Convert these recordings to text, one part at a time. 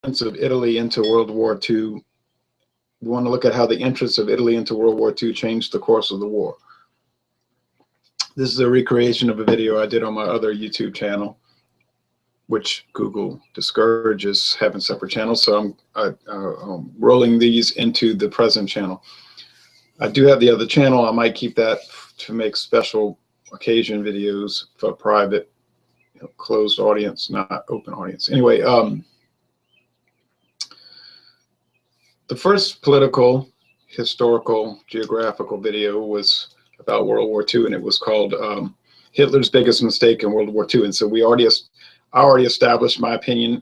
of Italy into World War II. We want to look at how the entrance of Italy into World War II changed the course of the war. This is a recreation of a video I did on my other YouTube channel, which Google discourages having separate channels. So I'm rolling these into the present channel. I do have the other channel. I might keep that to make special occasion videos for private, closed audience, not open audience. Anyway, the first political, historical, geographical video was about World War II, and it was called Hitler's Biggest Mistake in World War II. And so I already established my opinion,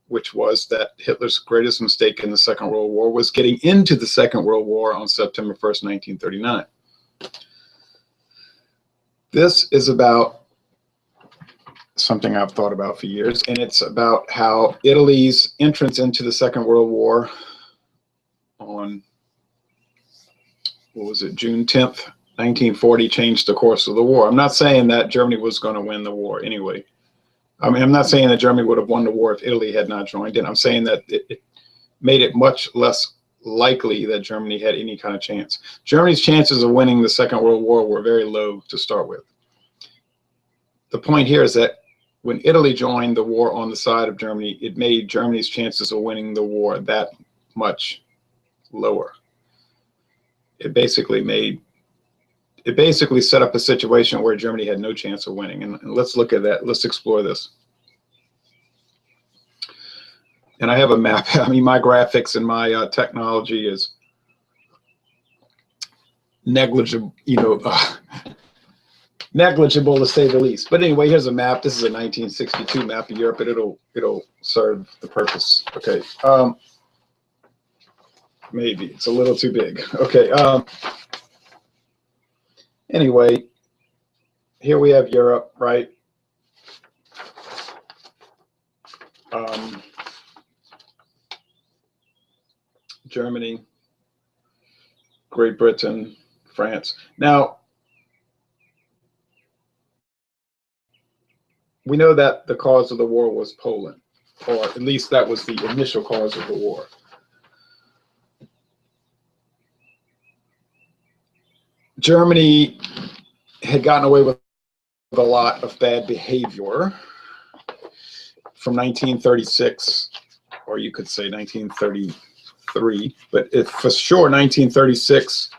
which was that Hitler's greatest mistake in the Second World War was getting into the Second World War on September 1st, 1939. This is about something I've thought about for years, and it's about how Italy's entrance into the Second World War on, what was it, June 10th, 1940, changed the course of the war. I'm not saying that Germany was going to win the war anyway. I mean, I'm not saying that Germany would have won the war if Italy had not joined in. I'm saying that it made it much less likely that Germany had any kind of chance. Germany's chances of winning the Second World War were very low to start with. The point here is that when Italy joined the war on the side of Germany, it made Germany's chances of winning the war that much lower. It basically set up a situation where Germany had no chance of winning. And let's look at that. Let's explore this. And I have a map. I mean, my graphics and my technology is negligible, negligible to say the least. But anyway, here's a map. This is a 1962 map of Europe, and it'll serve the purpose. Okay. Maybe it's a little too big. Okay. Anyway, here we have Europe, right? Germany, Great Britain, France. Now, we know that the cause of the war was Poland, or at least that was the initial cause of the war. Germany had gotten away with a lot of bad behavior from 1936, or you could say 1933, but for sure 1936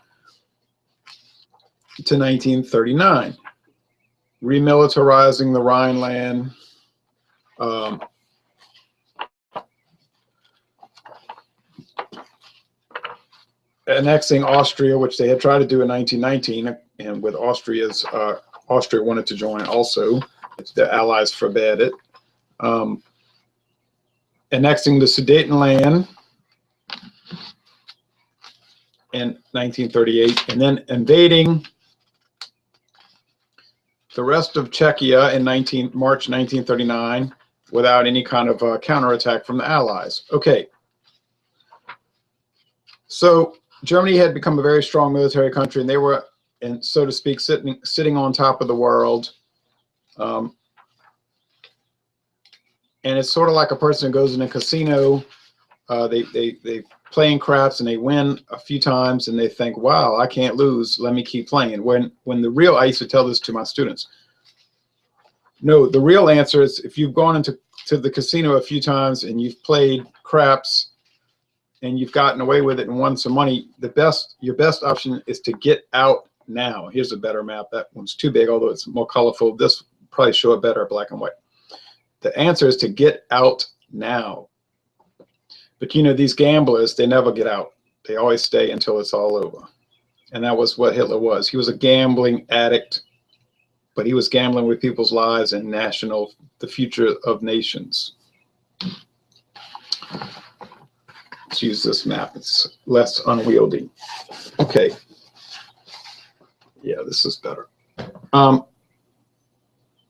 to 1939. Remilitarizing the Rhineland, annexing Austria, which they had tried to do in 1919, and with Austria wanted to join also. The Allies forbade it. Annexing the Sudetenland in 1938, and then invading the rest of Czechia in March 1939 without any kind of counterattack from the Allies. Okay. So Germany had become a very strong military country, and they were, and so to speak, sitting on top of the world. And it's sort of like a person who goes in a casino. They playing craps and they win a few times, and they think, "Wow, I can't lose. Let me keep playing." When I used to tell this to my students. No, the real answer is if you've gone into the casino a few times and you've played craps and you've gotten away with it and won some money, your best option is to get out now. Here's a better map. That one's too big, although it's more colorful. This probably show it better black and white. The answer is to get out now. But these gamblers, they never get out. They always stay until it's all over. And that was what Hitler was. He was a gambling addict, but he was gambling with people's lives and the future of nations. Let's use this map. It's less unwieldy. Okay. Yeah, this is better.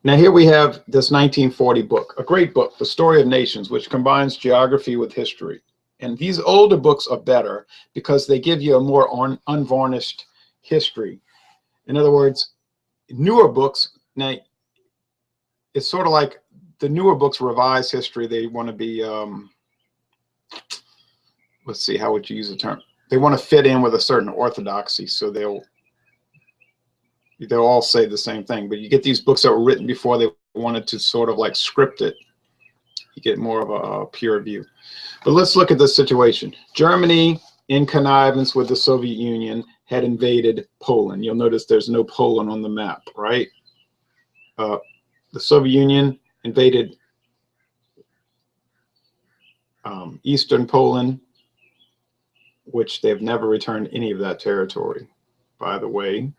Now here we have this 1940 book, a great book, The Story of Nations, which combines geography with history. And these older books are better because they give you a more unvarnished history. In other words, newer books, now it's sort of like the newer books revise history. They want to be let's see, how would you use the term? They want to fit in with a certain orthodoxy, so they'll all say the same thing. But you get these books that were written before they wanted to sort of like script it. You get more of a pure view. But let's look at this situation. Germany, in connivance with the Soviet Union, had invaded Poland. You'll notice there's no Poland on the map, right? The Soviet Union invaded Eastern Poland, which they've never returned any of that territory, by the way.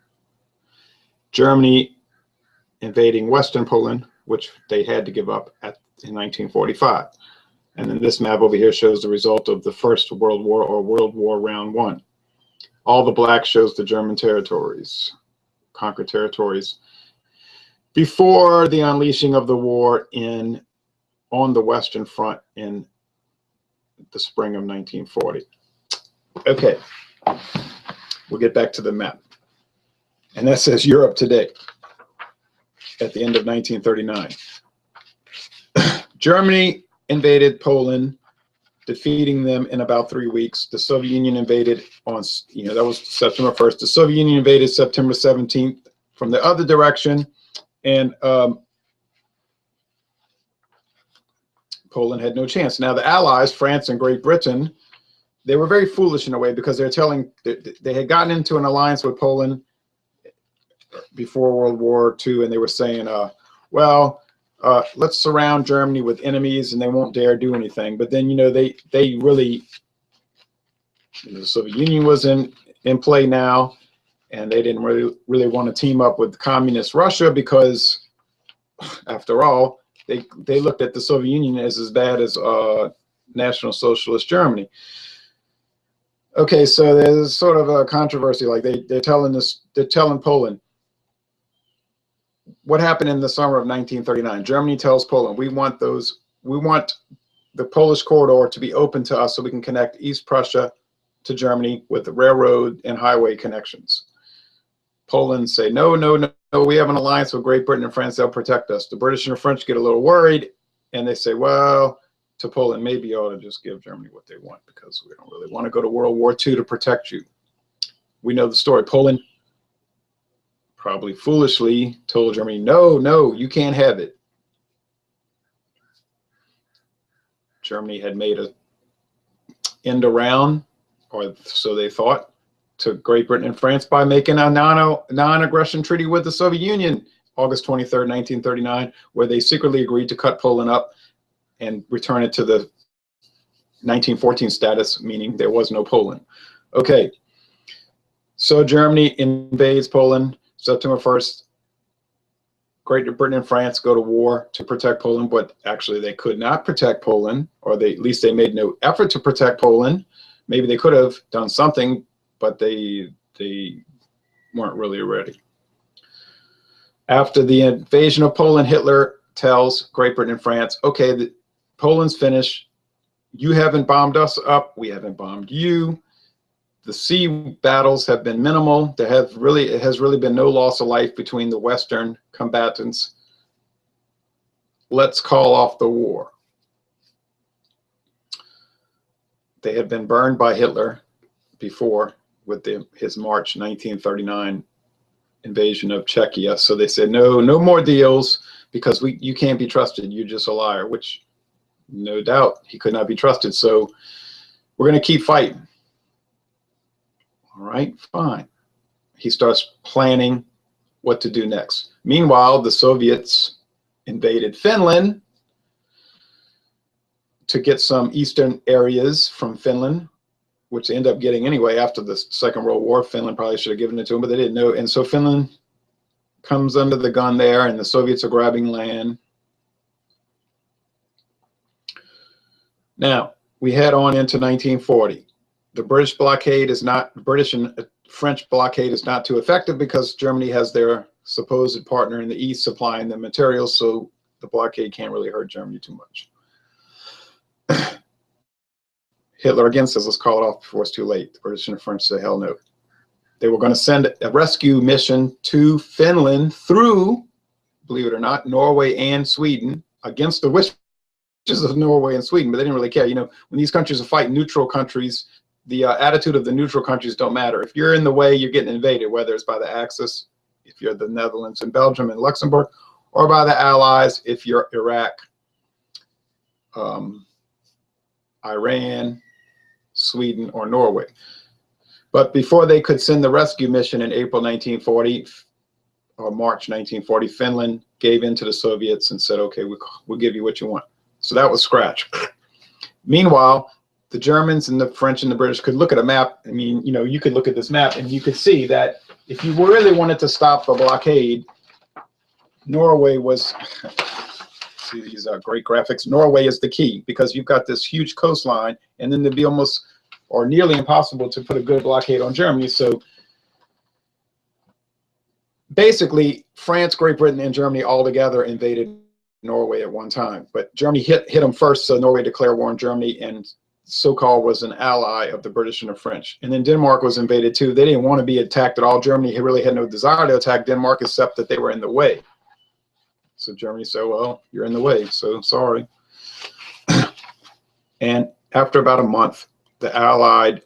Germany invading Western Poland, which they had to give up in 1945. And then this map over here shows the result of the First World War, or World War Round One. All the black shows the German territories, conquered territories, before the unleashing of the war on the Western Front in the spring of 1940. Okay, we'll get back to the map. And that says Europe today at the end of 1939. Germany invaded Poland, defeating them in about 3 weeks. The Soviet Union invaded on, that was September 1st. The Soviet Union invaded September 17th from the other direction. And Poland had no chance. Now the Allies, France and Great Britain, they were very foolish in a way, because they had gotten into an alliance with Poland before World War II, and they were saying, let's surround Germany with enemies and they won't dare do anything. But then, they really, the Soviet Union was in play now, and they didn't really want to team up with communist Russia, because after all, they looked at the Soviet Union as bad as National Socialist Germany. Okay, so there's sort of a controversy. Like they're telling Poland what happened in the summer of 1939. Germany tells Poland, we want the Polish corridor to be open to us so we can connect East Prussia to Germany with the railroad and highway connections. Poland say, no, we have an alliance with Great Britain and France, they'll protect us. The British and the French get a little worried, and they say, well, to Poland, maybe you ought to just give Germany what they want, because we don't really want to go to World War II to protect you. We know the story. Poland probably foolishly told Germany, no, you can't have it. Germany had made a end around, or so they thought, to Great Britain and France by making a non-aggression treaty with the Soviet Union, August 23rd, 1939, where they secretly agreed to cut Poland up and return it to the 1914 status, meaning there was no Poland. Okay, so Germany invades Poland September 1st. Great Britain and France go to war to protect Poland, but actually they could not protect Poland, or at least they made no effort to protect Poland. Maybe they could have done something, but they weren't really ready. After the invasion of Poland, Hitler tells Great Britain and France, okay, Poland's finished. You haven't bombed us up. We haven't bombed you. The sea battles have been minimal. It has really been no loss of life between the Western combatants. Let's call off the war. They had been burned by Hitler before with his March 1939 invasion of Czechia. So they said, no more deals, because you can't be trusted. You're just a liar, which no doubt he could not be trusted. So we're going to keep fighting. All right, fine. He starts planning what to do next. Meanwhile, the Soviets invaded Finland to get some eastern areas from Finland, which they end up getting anyway after the Second World War. Finland probably should have given it to them, but they didn't know. And so Finland comes under the gun there, and the Soviets are grabbing land. Now, we head on into 1940. The British and French blockade is not too effective, because Germany has their supposed partner in the East supplying the materials, so the blockade can't really hurt Germany too much. Hitler again says, let's call it off before it's too late. The British and the French say, hell no. They were going to send a rescue mission to Finland through, believe it or not, Norway and Sweden, against the wish of Norway and Sweden, but they didn't really care. You know, when these countries are fighting neutral countries, the attitude of the neutral countries don't matter. If you're in the way, you're getting invaded, whether it's by the Axis, if you're the Netherlands and Belgium and Luxembourg, or by the Allies, if you're Iraq, Iran, Sweden, or Norway. But before they could send the rescue mission in April 1940, or March 1940, Finland gave in to the Soviets and said, okay, we'll give you what you want. So that was scratch. Meanwhile, the Germans and the French and the British could look at a map. I mean, you know, you could look at this map and you could see that if you really wanted to stop the blockade, Norway was, see these great graphics, Norway is the key, because you've got this huge coastline, and then it'd be almost or nearly impossible to put a good blockade on Germany. So basically, France, Great Britain, and Germany all together invaded Norway at one time. But Germany hit them first, so Norway declared war on Germany, and so-called was an ally of the British and the French. And then Denmark was invaded too. They didn't want to be attacked at all. Germany really had no desire to attack Denmark, except that they were in the way. So Germany said, well, you're in the way, so sorry. And after about a month, the Allied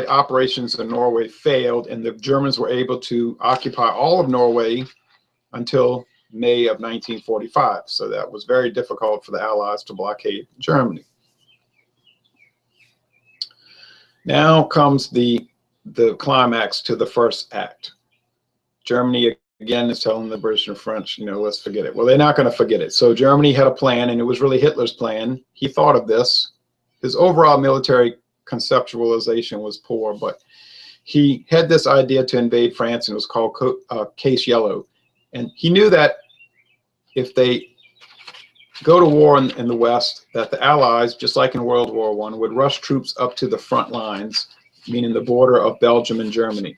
operations in Norway failed, and the Germans were able to occupy all of Norway until May of 1945. So that was very difficult for the Allies to blockade Germany. Now comes the climax to the first act. Germany again is telling the British and French, you know, let's forget it. Well, they're not going to forget it. So Germany had a plan, and it was really Hitler's plan. He thought of this. His overall military conceptualization was poor, but he had this idea to invade France, and it was called Case Yellow. And he knew that if they go to war in the West, that the Allies, just like in World War I, would rush troops up to the front lines, meaning the border of Belgium and Germany.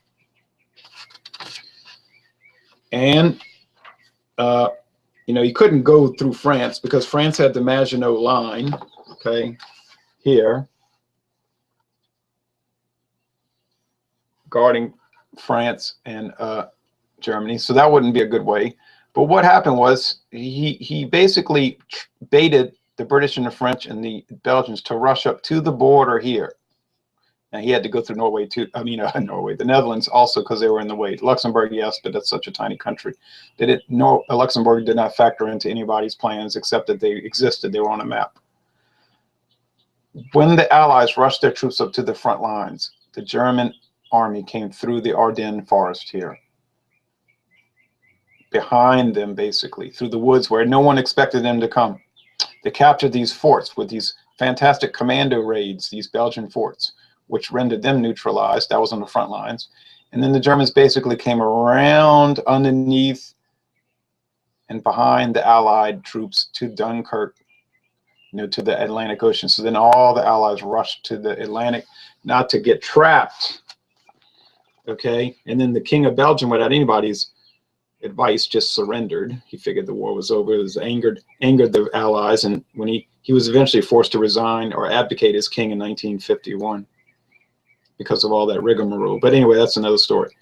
And, you know, you couldn't go through France because France had the Maginot Line, okay, here, guarding France and Germany. So that wouldn't be a good way. But what happened was he basically baited the British and the French and the Belgians to rush up to the border here. And he had to go through Norway too. I mean, Norway, the Netherlands also, because they were in the way. Luxembourg, yes, but that's such a tiny country. Luxembourg did not factor into anybody's plans except that they existed. They were on a map. When the Allies rushed their troops up to the front lines, the German army came through the Ardennes forest here. Behind them, basically, through the woods where no one expected them to come. They captured these forts with these fantastic commando raids, these Belgian forts, which rendered them neutralized. That was on the front lines. And then the Germans basically came around underneath and behind the Allied troops to Dunkirk, you know, to the Atlantic Ocean. So then all the Allies rushed to the Atlantic, not to get trapped, okay? And then the King of Belgium, without anybody's advice, just surrendered. He figured the war was over. It was angered the Allies, and when he was eventually forced to resign or abdicate as king in 1951. Because of all that rigmarole. But anyway, that's another story.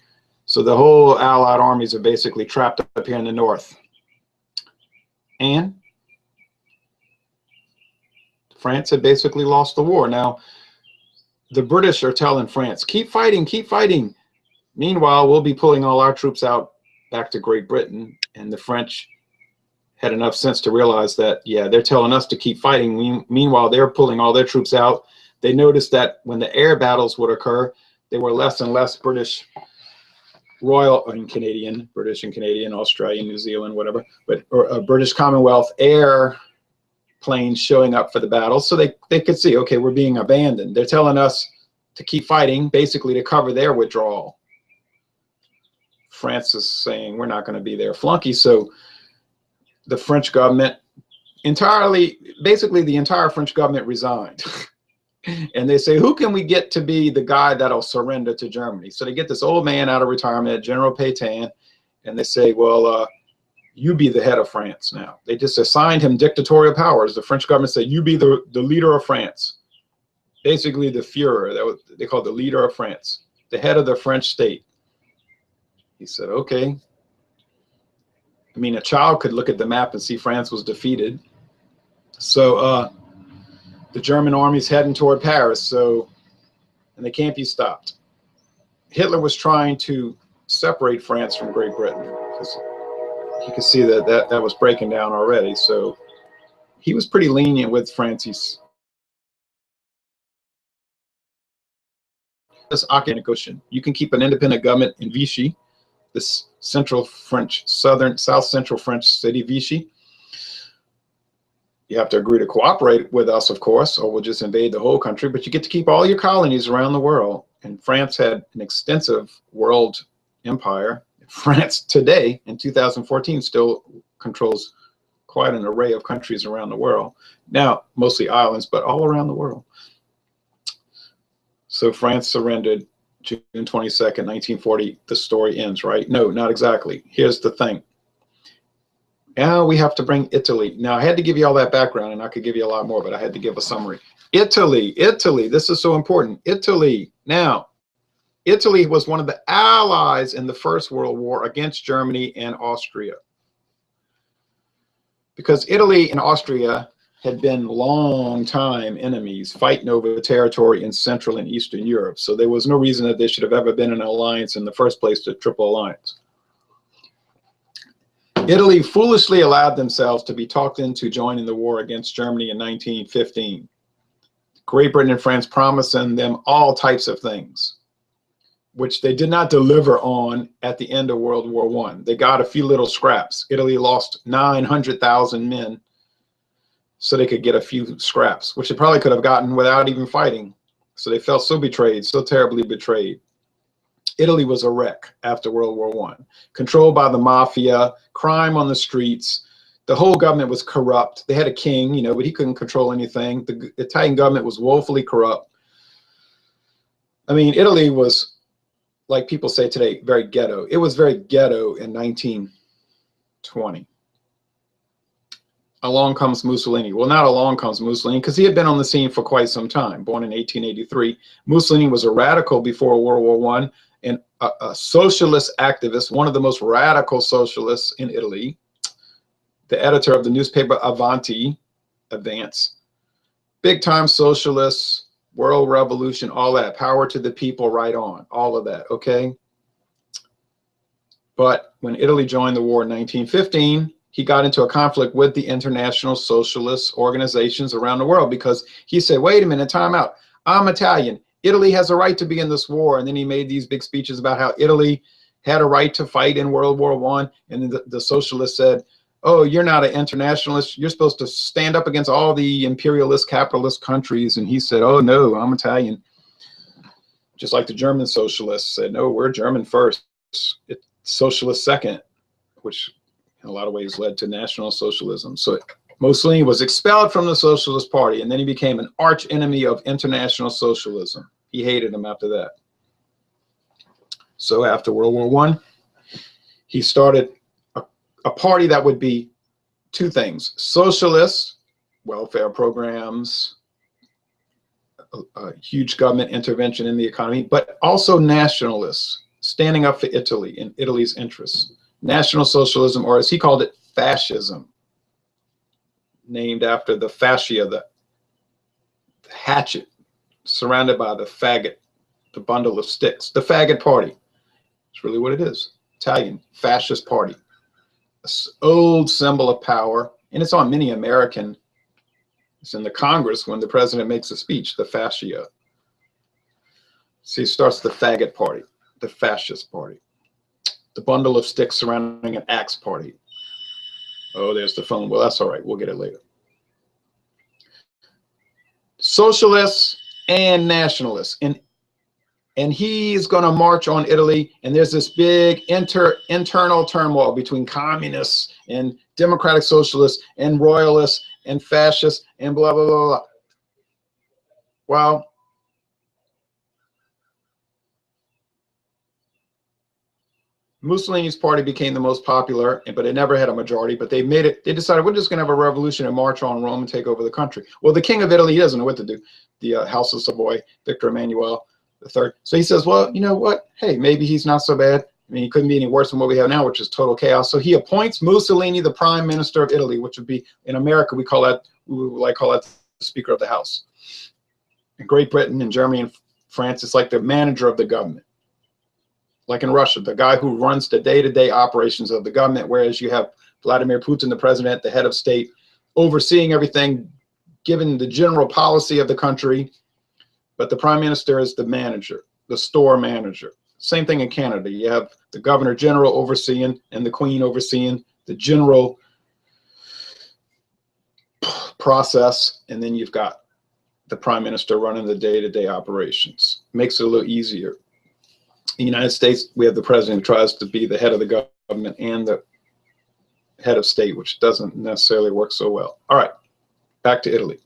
So the whole Allied armies are basically trapped up here in the north. And France had basically lost the war. Now, the British are telling France, keep fighting, keep fighting. Meanwhile, we'll be pulling all our troops out back to Great Britain. And the French had enough sense to realize that, yeah, they're telling us to keep fighting. Meanwhile, they're pulling all their troops out. They noticed that when the air battles would occur, there were less and less British British and Canadian, Australian, New Zealand, whatever, but British Commonwealth air planes showing up for the battle. So they could see, okay, we're being abandoned. They're telling us to keep fighting, basically to cover their withdrawal. France is saying, we're not going to be their flunky. So the French government basically the entire French government resigned. And they say, who can we get to be the guy that'll surrender to Germany? So they get this old man out of retirement, General Pétain, and they say, well, you be the head of France now. They just assigned him dictatorial powers. The French government said, you be the leader of France. Basically the Führer, they called the leader of France, the head of the French state. He said, okay. I mean, a child could look at the map and see France was defeated. So the German army's heading toward Paris, so, and they can't be stopped. Hitler was trying to separate France from Great Britain, because you could see that was breaking down already. So he was pretty lenient with France's negotiation. You can keep an independent government in Vichy, this central French, south central French city, Vichy. You have to agree to cooperate with us, of course, or we'll just invade the whole country, but you get to keep all your colonies around the world. And France had an extensive world empire. France today, in 2014, still controls quite an array of countries around the world. Now, mostly islands, but all around the world. So France surrendered June 22nd, 1940. The story ends, right? No, not exactly. Here's the thing. Now we have to bring Italy. Now, I had to give you all that background, and I could give you a lot more, but I had to give a summary. Italy, this is so important. Italy. Now, Italy was one of the allies in the First World War against Germany and Austria. Because Italy and Austria had been long time enemies fighting over the territory in Central and Eastern Europe. So there was no reason that they should have ever been in an alliance in the first place, the Triple Alliance. Italy foolishly allowed themselves to be talked into joining the war against Germany in 1915. Great Britain and France promising them all types of things, which they did not deliver on at the end of World War I. They got a few little scraps. Italy lost 900,000 men so they could get a few scraps, which they probably could have gotten without even fighting. So they felt so betrayed, so terribly betrayed. Italy was a wreck after World War I, controlled by the mafia, crime on the streets. The whole government was corrupt. They had a king, you know, but he couldn't control anything. The Italian government was woefully corrupt. I mean, Italy was, like people say today, very ghetto. It was very ghetto in 1920. Along comes Mussolini. Well, not along comes Mussolini, because he had been on the scene for quite some time. Born in 1883. Mussolini was a radical before World War I, and a socialist activist, one of the most radical socialists in Italy, the editor of the newspaper Advance, big time socialists, world revolution, all that, power to the people, right on, all of that, okay? But when Italy joined the war in 1915, he got into a conflict with the international socialist organizations around the world, because he said, wait a minute, time out, I'm Italian. Italy has a right to be in this war. And then he made these big speeches about how Italy had a right to fight in World War I. And then the socialists said, oh, you're not an internationalist. You're supposed to stand up against all the imperialist capitalist countries. And he said, oh, no, I'm Italian. Just like the German socialists said, no, we're German first, it's socialist second, which in a lot of ways led to National Socialism. So Mussolini was expelled from the Socialist Party, and then he became an arch enemy of international socialism. He hated him after that. So after World War I, he started a party that would be two things: socialist, welfare programs, a huge government intervention in the economy, but also nationalists, standing up for Italy and Italy's interests. National Socialism, or as he called it, fascism, named after the fascia, the hatchet surrounded by the faggot, the bundle of sticks, the faggot party. It's really what it is. Italian fascist party, an old symbol of power, and it's on many American, it's in the Congress when the president makes a speech, the fascia. See, it starts the faggot party, the fascist party, the bundle of sticks surrounding an axe party. Oh, there's the phone. Well, that's all right. We'll get it later. Socialists and nationalists. And he's going to march on Italy. And there's this big internal turmoil between communists and democratic socialists and royalists and fascists and blah, blah, blah, blah. Well, Mussolini's party became the most popular, but it never had a majority. But they made it, they decided, we're just going to have a revolution and march on Rome and take over the country. Well, the king of Italy, he doesn't know what to do. The House of Savoy, Victor Emmanuel III. So he says, well, you know what? Hey, maybe he's not so bad. I mean, he couldn't be any worse than what we have now, which is total chaos. So he appoints Mussolini the prime minister of Italy, which would be, in America, we would call that the Speaker of the House. In Great Britain and Germany and France, it's like the manager of the government. Like in Russia, the guy who runs the day-to-day operations of the government, whereas you have Vladimir Putin, the president, the head of state, overseeing everything, given the general policy of the country, but the prime minister is the manager, the store manager. Same thing in Canada. You have the governor general overseeing and the queen overseeing the general process, and then you've got the prime minister running the day-to-day operations. Makes it a little easier. In the United States, we have the president who tries to be the head of the government and the head of state, which doesn't necessarily work so well. All right, back to Italy.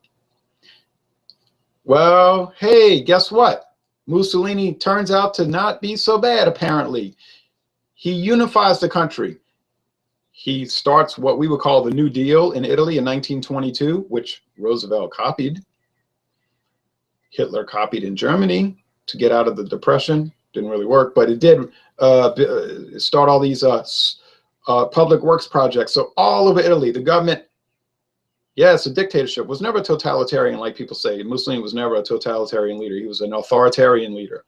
Well, hey, guess what? Mussolini turns out to not be so bad, apparently. He unifies the country. He starts what we would call the New Deal in Italy in 1922, which Roosevelt copied. Hitler copied in Germany to get out of the Depression. Didn't really work, but it did start all these public works projects. So all over Italy, the government, yeah, it's a dictatorship. Was never totalitarian like people say. Mussolini was never a totalitarian leader. He was an authoritarian leader.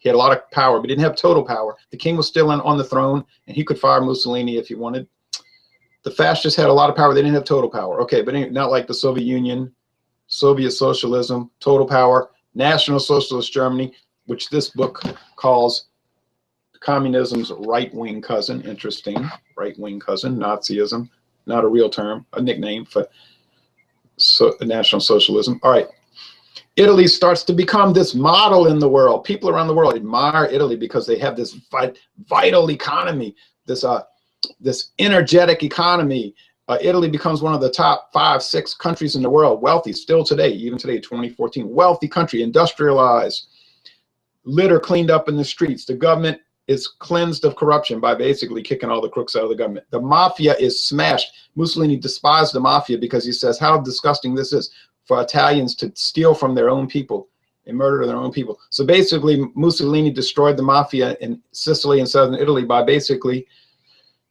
He had a lot of power, but didn't have total power. The king was still on the throne, and he could fire Mussolini if he wanted. The fascists had a lot of power. They didn't have total power. Okay, but not like the Soviet Union, Soviet socialism, total power, National Socialist Germany, which this book calls communism's right-wing cousin. Interesting, right-wing cousin, Nazism. Not a real term, a nickname for National Socialism. All right. Italy starts to become this model in the world. People around the world admire Italy because they have this vital economy, this energetic economy. Italy becomes one of the top 5, 6 countries in the world, wealthy still today, even today, 2014, wealthy country, industrialized, litter cleaned up in the streets. The government is cleansed of corruption by basically kicking all the crooks out of the government. The mafia is smashed. Mussolini despised the mafia because he says how disgusting this is for Italians to steal from their own people and murder their own people. So basically, Mussolini destroyed the mafia in Sicily and southern Italy by basically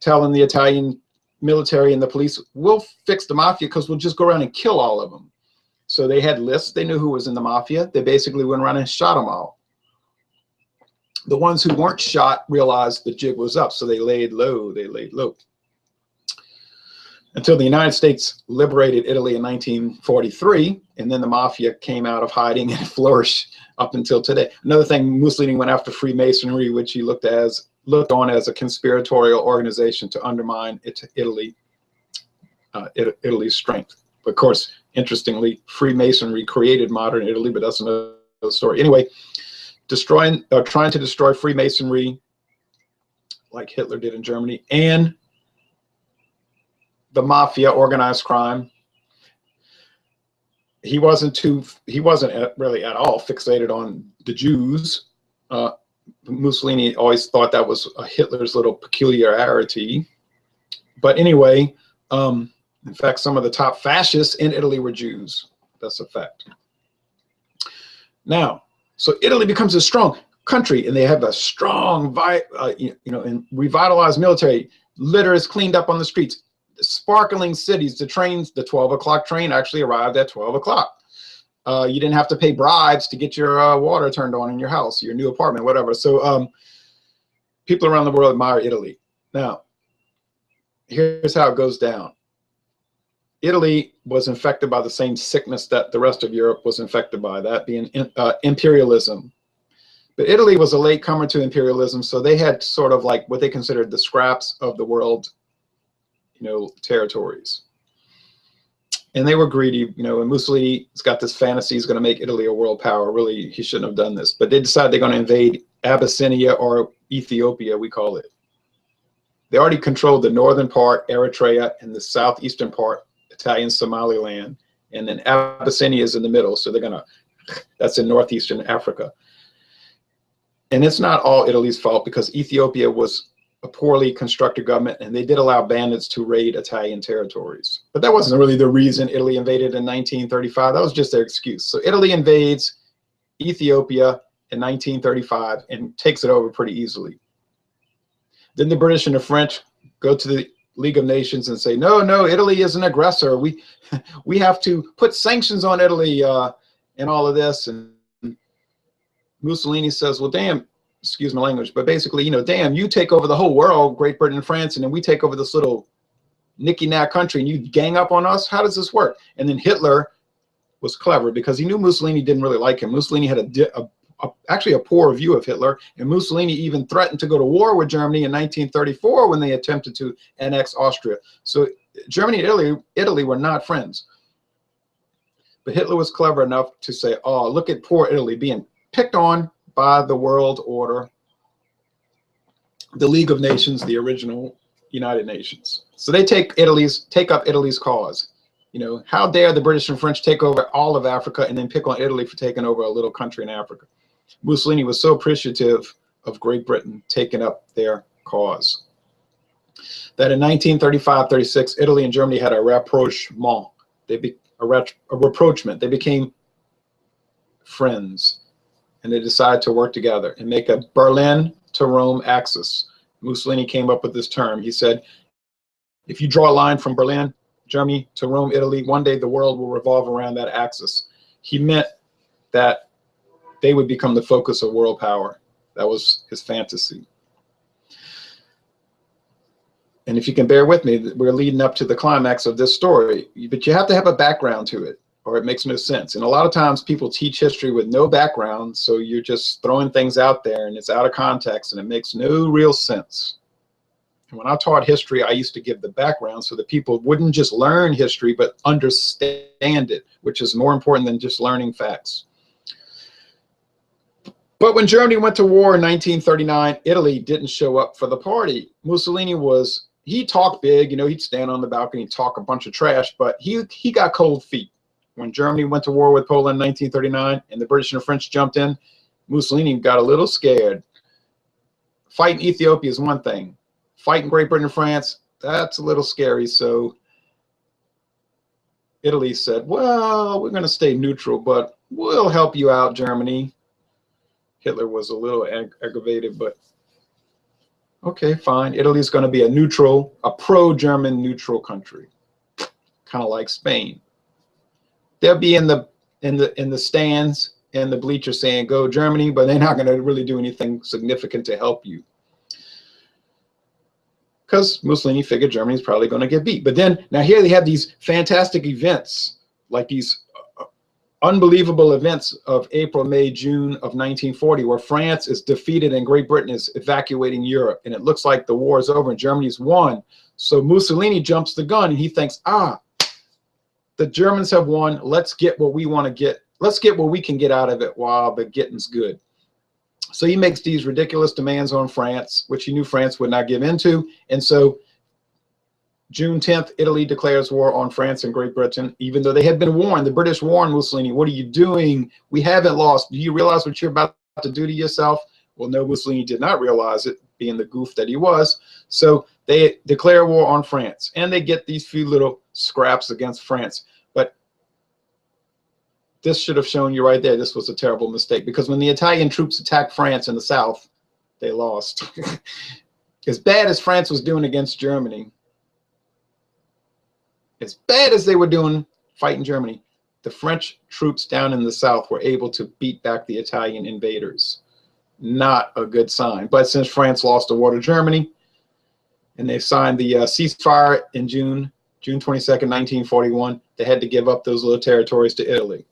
telling the Italian military and the police, we'll fix the mafia because we'll just go around and kill all of them. So they had lists. They knew who was in the mafia. They basically went around and shot them all. The ones who weren't shot realized the jig was up, so they laid low. They laid low. Until the United States liberated Italy in 1943, and then the mafia came out of hiding and flourished up until today. Another thing, Mussolini went after Freemasonry, which he looked on as a conspiratorial organization to undermine Italy's strength. But of course, interestingly, Freemasonry created modern Italy, but that's another story. Anyway, trying to destroy Freemasonry, like Hitler did in Germany, and the mafia, organized crime. He wasn't really at all fixated on the Jews. Mussolini always thought that was Hitler's little peculiarity. But anyway, in fact, some of the top fascists in Italy were Jews. That's a fact. Now, so Italy becomes a strong country, and they have a strong, and revitalized military. Litter is cleaned up on the streets. Sparkling cities. The trains, the 12 o'clock train actually arrived at 12 o'clock. You didn't have to pay bribes to get your water turned on in your house, your new apartment, whatever. So people around the world admire Italy. Now, here's how it goes down. Italy was infected by the same sickness that the rest of Europe was infected by, that being imperialism. But Italy was a late comer to imperialism, so they had sort of like what they considered the scraps of the world, territories. And they were greedy, and Mussolini's got this fantasy he's going to make Italy a world power. Really, he shouldn't have done this. But they decided they're going to invade Abyssinia, or Ethiopia, we call it. They already controlled the northern part, Eritrea, and the southeastern part, Italian Somaliland, and then Abyssinia is in the middle, so that's in northeastern Africa. And it's not all Italy's fault, because Ethiopia was a poorly constructed government, and they did allow bandits to raid Italian territories. But that wasn't really the reason Italy invaded in 1935. That was just their excuse. So Italy invades Ethiopia in 1935 and takes it over pretty easily. Then the British and the French go to the League of Nations and say, no, no, Italy is an aggressor. We have to put sanctions on Italy and all of this. And Mussolini says, well, damn, excuse my language, but basically, you know, damn, you take over the whole world, Great Britain and France, and then we take over this little nicky-nack country and you gang up on us? How does this work? And then Hitler was clever because he knew Mussolini didn't really like him. Mussolini had actually a poor view of Hitler, and Mussolini even threatened to go to war with Germany in 1934 when they attempted to annex Austria. So Germany and Italy were not friends. But Hitler was clever enough to say, oh, look at poor Italy being picked on by the world order, the League of Nations, the original United Nations. So they take up Italy's cause. You know, how dare the British and French take over all of Africa and then pick on Italy for taking over a little country in Africa? Mussolini was so appreciative of Great Britain taking up their cause that in 1935-36, Italy and Germany had a rapprochement. A rapprochement. They became friends, and they decided to work together and make a Berlin to Rome axis. Mussolini came up with this term. He said, if you draw a line from Berlin, Germany to Rome, Italy, one day the world will revolve around that axis. He meant that they would become the focus of world power. That was his fantasy. And if you can bear with me, we're leading up to the climax of this story, but you have to have a background to it or it makes no sense. And a lot of times people teach history with no background, so you're just throwing things out there and it's out of context and it makes no real sense. And when I taught history, I used to give the background so that people wouldn't just learn history, but understand it, which is more important than just learning facts. But when Germany went to war in 1939, Italy didn't show up for the party. Mussolini he talked big, you know, he'd stand on the balcony and talk a bunch of trash, but he got cold feet. When Germany went to war with Poland in 1939 and the British and the French jumped in, Mussolini got a little scared. Fighting Ethiopia is one thing. Fighting Great Britain and France, that's a little scary. So Italy said, well, we're going to stay neutral, but we'll help you out, Germany. Hitler was a little aggravated, but okay, fine. Italy's going to be a pro-German neutral country, kind of like Spain. They'll be in the stands in the bleachers saying, go Germany, but they're not going to really do anything significant to help you. Because Mussolini figured Germany's probably going to get beat. But then, now here they have these fantastic events, like these unbelievable events of April, May, June of 1940, where France is defeated and Great Britain is evacuating Europe. And it looks like the war is over and Germany's won. So Mussolini jumps the gun and he thinks, the Germans have won. Let's get what we want to get. Let's get what we can get out of it while the getting's good. So he makes these ridiculous demands on France, which he knew France would not give into. And so June 10th, Italy declares war on France and Great Britain, even though they had been warned. The British warned Mussolini, what are you doing? We haven't lost. Do you realize what you're about to do to yourself? Well, no, Mussolini did not realize it, being the goof that he was. So they declare war on France, and they get these few little scraps against France. But this should have shown you right there, this was a terrible mistake, because when the Italian troops attacked France in the south, they lost. As bad as France was doing against Germany, as bad as they were doing fighting Germany, the French troops down in the south were able to beat back the Italian invaders. Not a good sign. But since France lost the war to Germany, and they signed the ceasefire in June 22nd, 1941, they had to give up those little territories to Italy.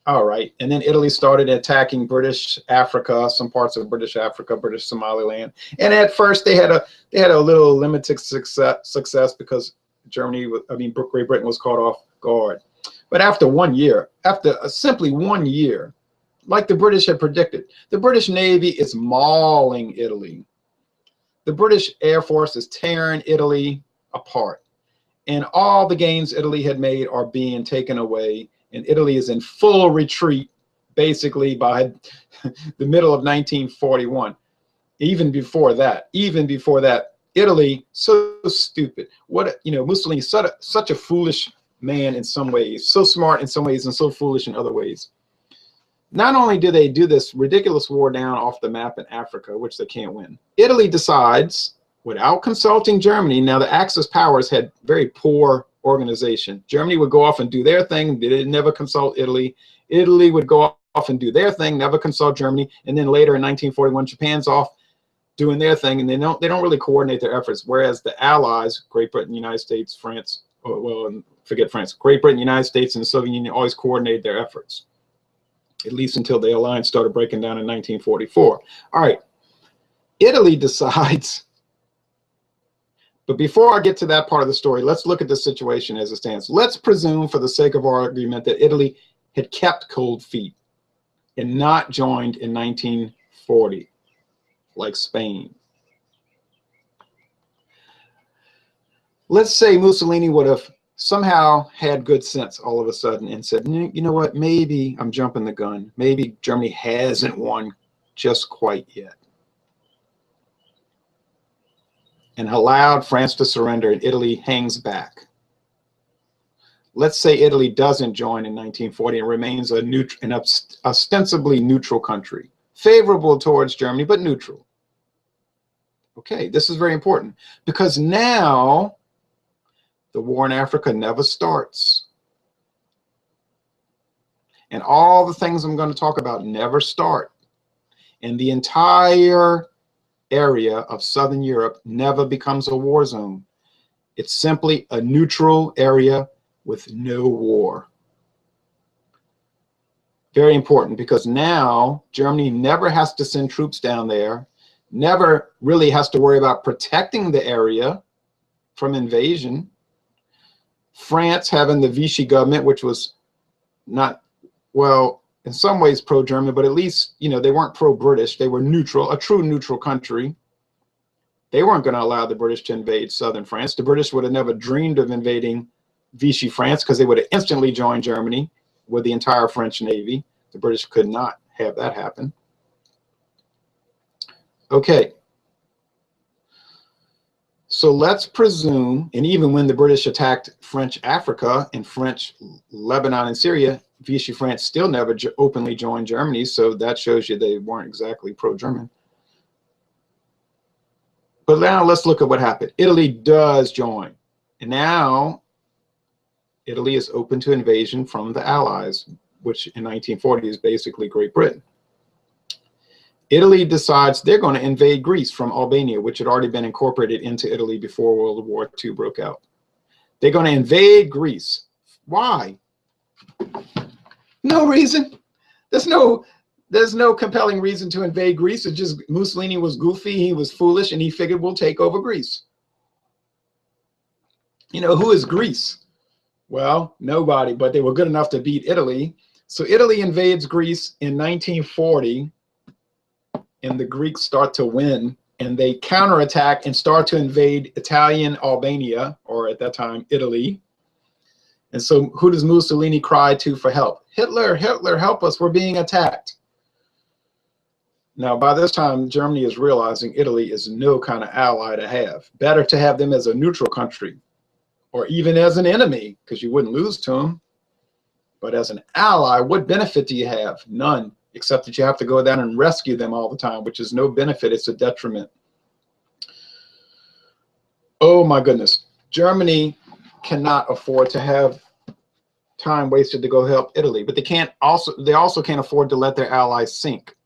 All right, and then Italy started attacking British Africa, some parts of British Africa, British Somaliland. And at first they had a little limited success because Great Britain was caught off guard. But after 1 year, after simply 1 year, like the British had predicted, the British Navy is mauling Italy. The British Air Force is tearing Italy apart. And all the gains Italy had made are being taken away. And Italy is in full retreat, basically, by the middle of 1941. Even before that, Italy, so stupid. Mussolini, such a foolish man in some ways, so smart in some ways and so foolish in other ways. Not only do they do this ridiculous war down off the map in Africa, which they can't win, Italy decides, without consulting Germany, now the Axis powers had very poor organization. Germany would go off and do their thing, they didn't never consult Italy. Italy would go off and do their thing, never consult Germany, and then later in 1941, Japan's off doing their thing, and they don't really coordinate their efforts. Whereas the Allies, Great Britain, United States, France, well, forget France, Great Britain, United States, and the Soviet Union always coordinated their efforts, at least until the alliance started breaking down in 1944. All right, Italy decides, but before I get to that part of the story, let's look at the situation as it stands. Let's presume, for the sake of argument, that Italy had kept cold feet and not joined in 1940, like Spain. Let's say Mussolini would have somehow had good sense all of a sudden and said, you know what, maybe I'm jumping the gun. Maybe Germany hasn't won just quite yet. And allowed France to surrender, and Italy hangs back. Let's say Italy doesn't join in 1940 and remains an ostensibly neutral country, favorable towards Germany, but neutral. Okay, this is very important because now the war in Africa never starts. And all the things I'm going to talk about never start. And the entire area of Southern Europe never becomes a war zone. It's simply a neutral area with no war. Very important, because now Germany never has to send troops down there, never really has to worry about protecting the area from invasion. France, having the Vichy government, which was not, well, in some ways pro-German, but at least, you know, they weren't pro-British. They were neutral, a true neutral country. They weren't going to allow the British to invade southern France. The British would have never dreamed of invading Vichy France because they would have instantly joined Germany with the entire French Navy. The British could not have that happen. Okay. So let's presume, and even when the British attacked French Africa and French Lebanon and Syria, Vichy France still never openly joined Germany, so that shows you they weren't exactly pro-German. But now let's look at what happened. Italy does join, and now Italy is open to invasion from the Allies, which in 1940 is basically Great Britain. Italy decides they're going to invade Greece from Albania, which had already been incorporated into Italy before World War II broke out. They're going to invade Greece. Why? No reason. There's no compelling reason to invade Greece. It's just Mussolini was goofy, he was foolish, and he figured we'll take over Greece. You know, who is Greece? Well, nobody, but they were good enough to beat Italy. So Italy invades Greece in 1940, and the Greeks start to win, and they counterattack and start to invade Italian Albania, or at that time, Italy. And so who does Mussolini cry to for help? Hitler, Hitler, help us, we're being attacked. Now, by this time, Germany is realizing Italy is no kind of ally to have. Better to have them as a neutral country, or even as an enemy, because you wouldn't lose to them. But as an ally, what benefit do you have? None, except that you have to go down and rescue them all the time, which is no benefit, it's a detriment. Oh my goodness. Germany cannot afford to have time wasted to go help Italy, but they also can't afford to let their allies sink.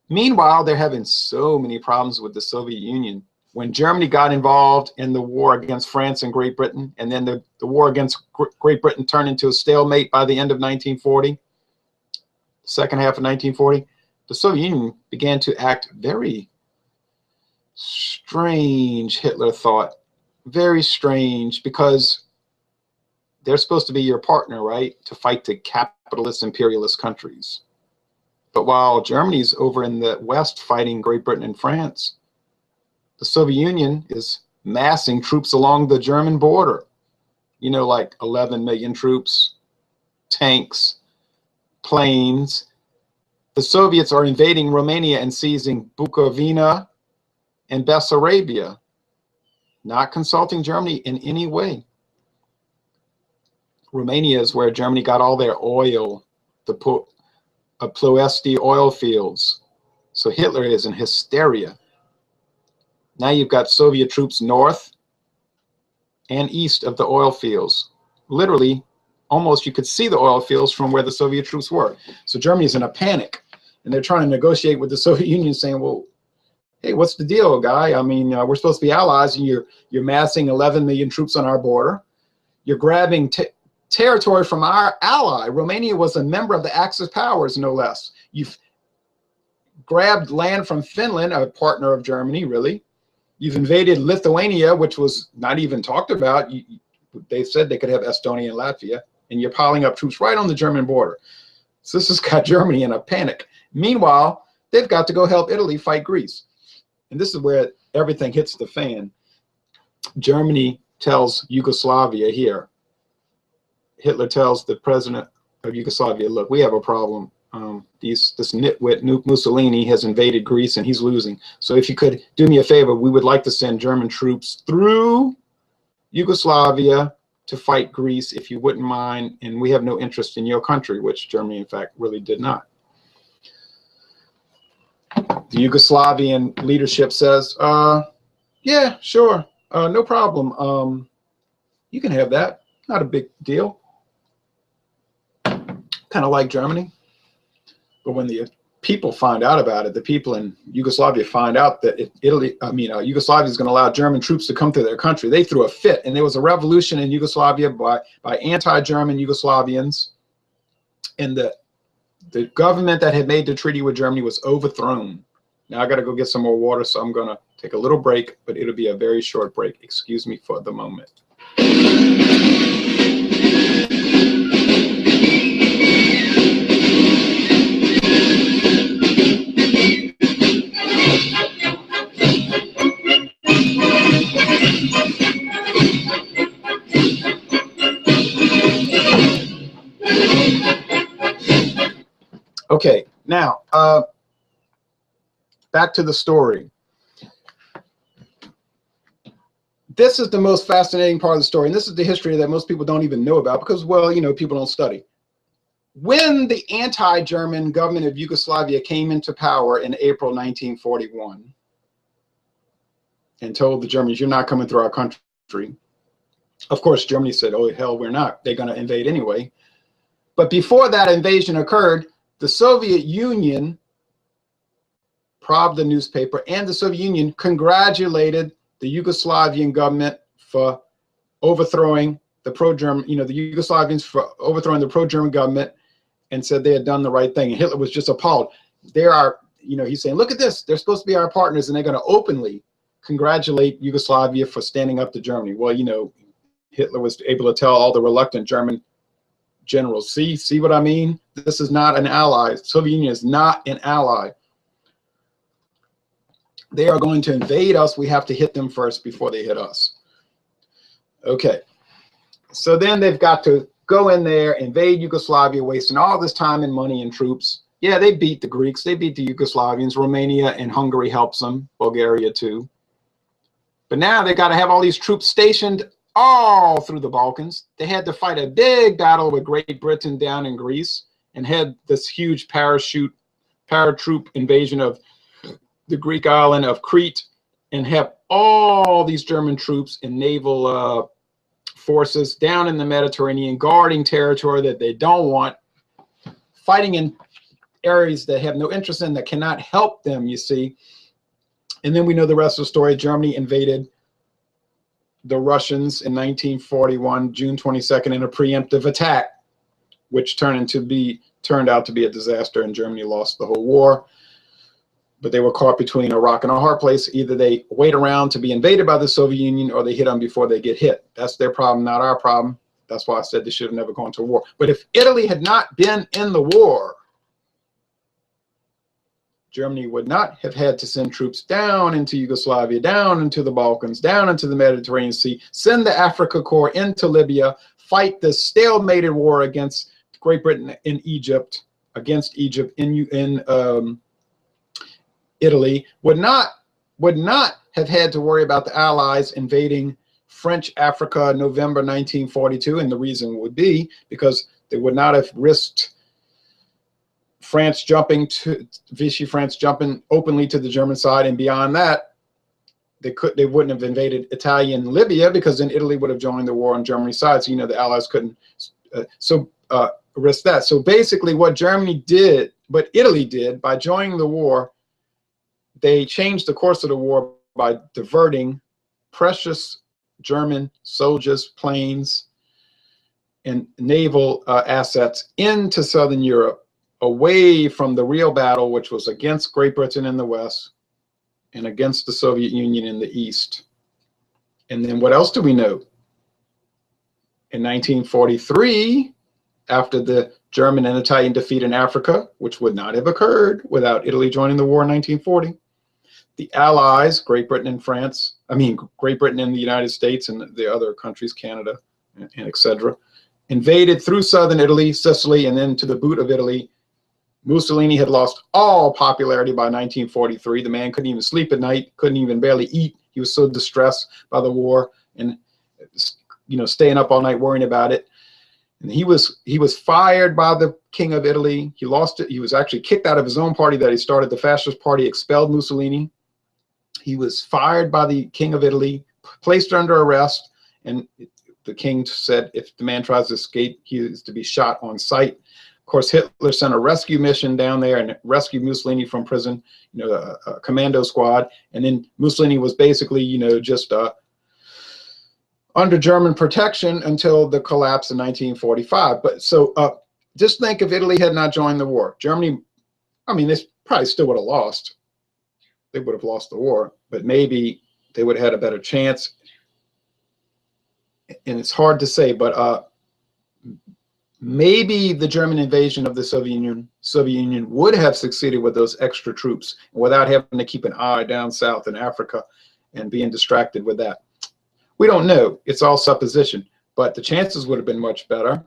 Meanwhile, they're having so many problems with the Soviet Union. When Germany got involved in the war against France and Great Britain, and then the war against Great Britain turned into a stalemate by the end of 1940, second half of 1940, the Soviet Union began to act very strange, Hitler thought. Very strange, because they're supposed to be your partner, right, to fight the capitalist imperialist countries. But while Germany's over in the West fighting Great Britain and France, the Soviet Union is massing troops along the German border. You know, like 11 million troops, tanks, planes. The Soviets are invading Romania and seizing Bukovina and Bessarabia, not consulting Germany in any way. Romania is where Germany got all their oil, the of Ploesti oil fields. So Hitler is in hysteria. Now you've got Soviet troops north and east of the oil fields. Literally, almost you could see the oil fields from where the Soviet troops were. So Germany's in a panic, and they're trying to negotiate with the Soviet Union, saying, well, hey, what's the deal, guy? I mean, we're supposed to be allies, and you're massing 11 million troops on our border. You're grabbing territory from our ally. Romania was a member of the Axis powers, no less. You've grabbed land from Finland, a partner of Germany, really. You've invaded Lithuania, which was not even talked about. They said they could have Estonia and Latvia, and you're piling up troops right on the German border. So this has got Germany in a panic. Meanwhile, they've got to go help Italy fight Greece. And this is where everything hits the fan. Germany tells Yugoslavia here. Hitler tells the president of Yugoslavia, look, we have a problem. This nitwit Mussolini has invaded Greece and he's losing. So if you could do me a favor, we would like to send German troops through Yugoslavia to fight Greece, if you wouldn't mind. And we have no interest in your country, which Germany, in fact, really did not. The Yugoslavian leadership says, yeah, sure, no problem. You can have that. Not a big deal. Kind of like Germany. But when the people find out about it, the people in Yugoslavia find out that Yugoslavia is going to allow German troops to come to their country. They threw a fit, and there was a revolution in Yugoslavia by anti-German Yugoslavians, and the government that had made the treaty with Germany was overthrown. Now I got to go get some more water, so I'm going to take a little break, but it'll be a very short break. Excuse me for the moment. Okay, now back to the story. This is the most fascinating part of the story, and this is the history that most people don't even know about because, well, you know, people don't study. When the anti-German government of Yugoslavia came into power in April 1941 and told the Germans, you're not coming through our country, of course, Germany said, oh, hell, we're not. They're going to invade anyway. But before that invasion occurred, the Soviet Union, the newspaper, and the Soviet Union congratulated the Yugoslavian government for overthrowing the pro-German, the Yugoslavians for overthrowing the pro-German government, and said they had done the right thing. And Hitler was just appalled. He's saying, look at this. They're supposed to be our partners, and they're going to openly congratulate Yugoslavia for standing up to Germany. Well, Hitler was able to tell all the reluctant German generals, see what I mean? This is not an ally. The Soviet Union is not an ally. They are going to invade us. We have to hit them first before they hit us. Okay. So then they've got to go in there, invade Yugoslavia, wasting all this time and money and troops. Yeah, they beat the Greeks. They beat the Yugoslavians. Romania and Hungary helps them. Bulgaria too. But now they got to have all these troops stationed all through the Balkans. They had to fight a big battle with Great Britain down in Greece and had this huge paratroop invasion of the Greek island of Crete, and have all these German troops and naval forces down in the Mediterranean, guarding territory that they don't want, fighting in areas that have no interest in, that cannot help them, you see. And then we know the rest of the story. Germany invaded the Russians in 1941, June 22nd, in a preemptive attack, which turned out to be a disaster, and Germany lost the whole war. But they were caught between a rock and a hard place. Either they wait around to be invaded by the Soviet Union, or they hit them before they get hit. That's their problem, not our problem. That's why I said they should have never gone to war. But if Italy had not been in the war, Germany would not have had to send troops down into Yugoslavia, down into the Balkans, down into the Mediterranean Sea, send the Africa Corps into Libya, fight the stalemated war against Great Britain in Egypt, against Egypt in Italy, would not have had to worry about the Allies invading French Africa November 1942, and the reason would be because they would not have risked France jumping to Vichy France jumping openly to the German side, and beyond that, they wouldn't have invaded Italian Libya, because then Italy would have joined the war on Germany's side. So the Allies couldn't risk that. So basically, what Italy did by joining the war, they changed the course of the war by diverting precious German soldiers, planes, and naval assets into Southern Europe, away from the real battle, which was against Great Britain in the West and against the Soviet Union in the East. And then what else do we know? In 1943, after the German and Italian defeat in Africa, which would not have occurred without Italy joining the war in 1940, the Allies, Great Britain and Great Britain and the United States and the other countries, Canada, and etc., invaded through southern Italy, Sicily, and then to the boot of Italy. Mussolini had lost all popularity by 1943. The man couldn't even sleep at night, couldn't even barely eat. He was so distressed by the war and staying up all night worrying about it. And he was fired by the King of Italy. He lost it. He was actually kicked out of his own party that he started, the fascist party, expelled Mussolini. He was fired by the King of Italy, placed under arrest, and the king said if the man tries to escape, he is to be shot on sight. Of course, Hitler sent a rescue mission down there and rescued Mussolini from prison, a commando squad. And then Mussolini was basically, just under German protection until the collapse in 1945. But so just think if Italy had not joined the war. Germany, they probably still would have lost. They would have lost the war, but maybe they would have had a better chance. And it's hard to say, but maybe the German invasion of the Soviet Union would have succeeded with those extra troops without having to keep an eye down south in Africa and being distracted with that. We don't know. It's all supposition, but the chances would have been much better.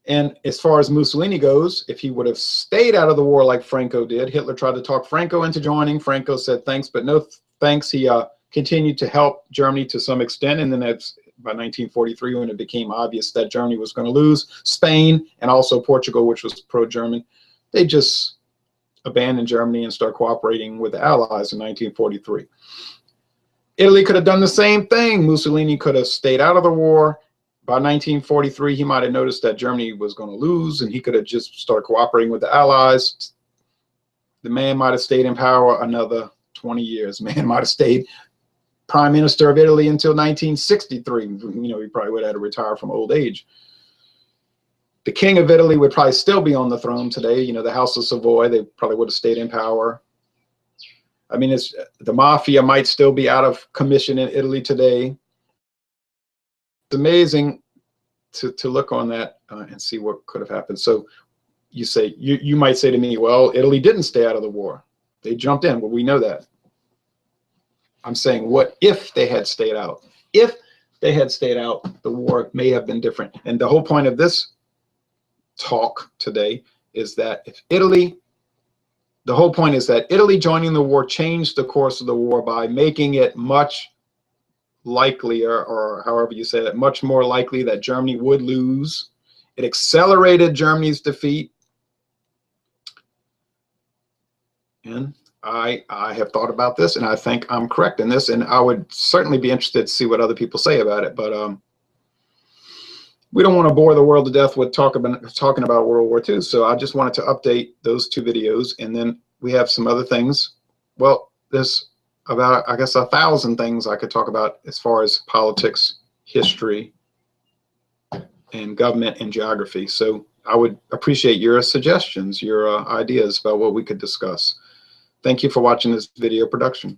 And as far as Mussolini goes, if he would have stayed out of the war like Franco did, Hitler tried to talk Franco into joining. Franco said thanks, but no thanks. He continued to help Germany to some extent, and then by 1943, when it became obvious that Germany was going to lose, Spain and also Portugal, which was pro-German, they just abandoned Germany and started cooperating with the Allies in 1943. Italy could have done the same thing. Mussolini could have stayed out of the war. By 1943, he might have noticed that Germany was going to lose, and he could have just started cooperating with the Allies. The man might have stayed in power another 20 years. Man might have stayed prime minister of Italy until 1963. He probably would have had to retire from old age. The King of Italy would probably still be on the throne today. The House of Savoy, they probably would have stayed in power. The mafia might still be out of commission in Italy today. It's amazing to look on that and see what could have happened. So you might say to me, well, Italy didn't stay out of the war. They jumped in. Well, we know that. I'm saying, what if they had stayed out? If they had stayed out, the war may have been different. And the whole point of this talk today is that the whole point is that Italy joining the war changed the course of the war by making it much likelier, or however you say that, much more likely that Germany would lose. It accelerated Germany's defeat. And I have thought about this, and I think I'm correct in this, and I would certainly be interested to see what other people say about it. But we don't want to bore the world to death with talking about World War II, so I just wanted to update those two videos, and then we have some other things. Well, there's about, I guess, 1,000 things I could talk about as far as politics, history, and government and geography. So I would appreciate your suggestions, your ideas about what we could discuss. Thank you for watching this video production.